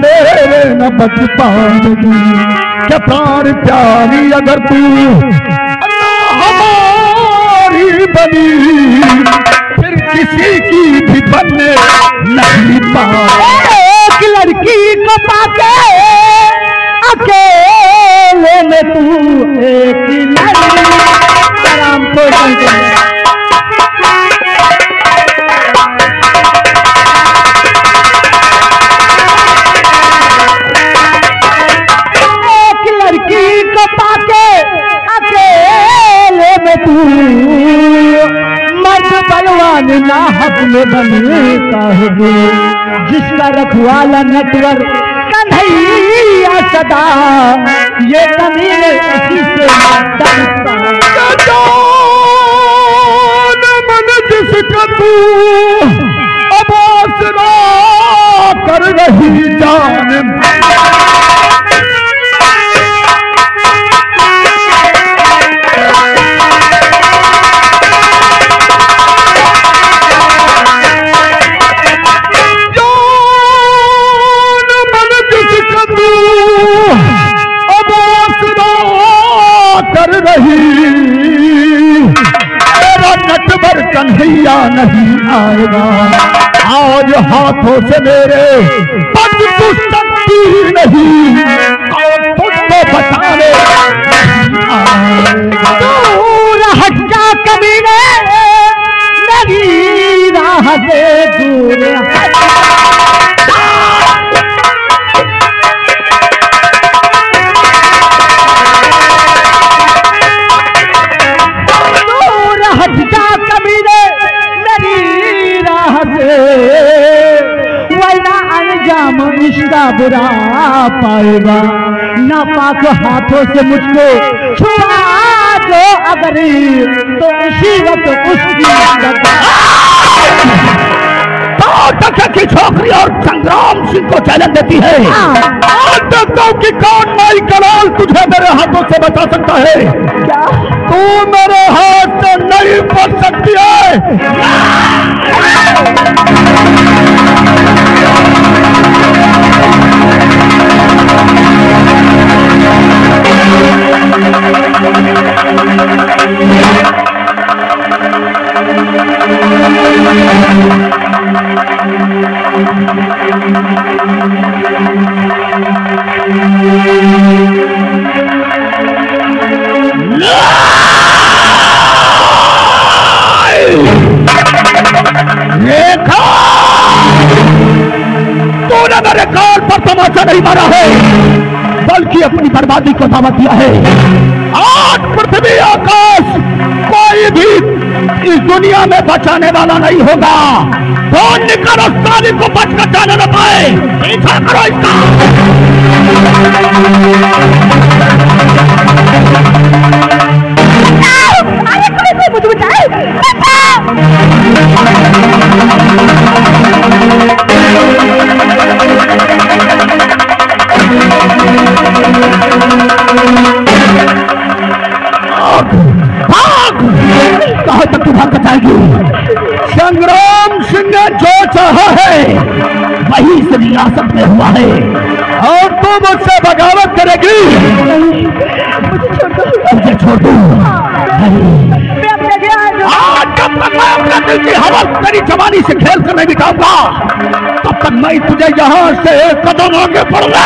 मेरे न बच पाएगी। क्या प्राण प्यारी अगर तू हमारी बनी, फिर किसी की भी बनने नहीं पाए। एक लड़की को पाके अकेले में तू एक लड़की आराम को बलवान ना हक में बनता है, जिसका रखवाला नटवर कन्हैया सदा, ये कमीने उसी से मन जिसका तू अब आसरा कर रही जान, कर रही मेरा नटवर कन्हैया नहीं आएगा। आज हाथों से मेरे पद तू सकती नहीं, और तुझको बचाने दूर हट जा कमीने, मेरी राह से दूर हट जा कमीने, मेरी राह से, वरना अंजाम इसका बुरा पाएगा। नापाक हाथों से मुझको छुपा दो अगर, तो इसी वक्त उसकी की छोकरी और संग्राम सिंह को चैलेंज देती है। देखता हूँ कि कौन माई कलाल तुझे मेरे हाथों से बचा सकता है। क्या तू मेरे हाथ से नहीं बच सकती है। तूने मेरे कान पर तमाचा नहीं मारा है, बल्कि अपनी बर्बादी को दावत दिया है। आज पृथ्वी आकाश कोई भी इस दुनिया में बचाने वाला नहीं होगा। तो निकल उस ताली को बचकर जाने न पाए। पीछा करो इसका। मुझे बचाए, कहाँ तक तू भाग जाएगी? संग्राम सिंह ने जो चाहा है वही इस रियासत में हुआ है, और तू मुझसे बगावत करेगी। मुझे छोड़ दो। जब तक मैं अपने दिल की हवस तेरी जवानी से खेल कर नहीं बिताऊंगा, तब तक मैं तुझे यहाँ से कदम आगे बढ़ूंगा।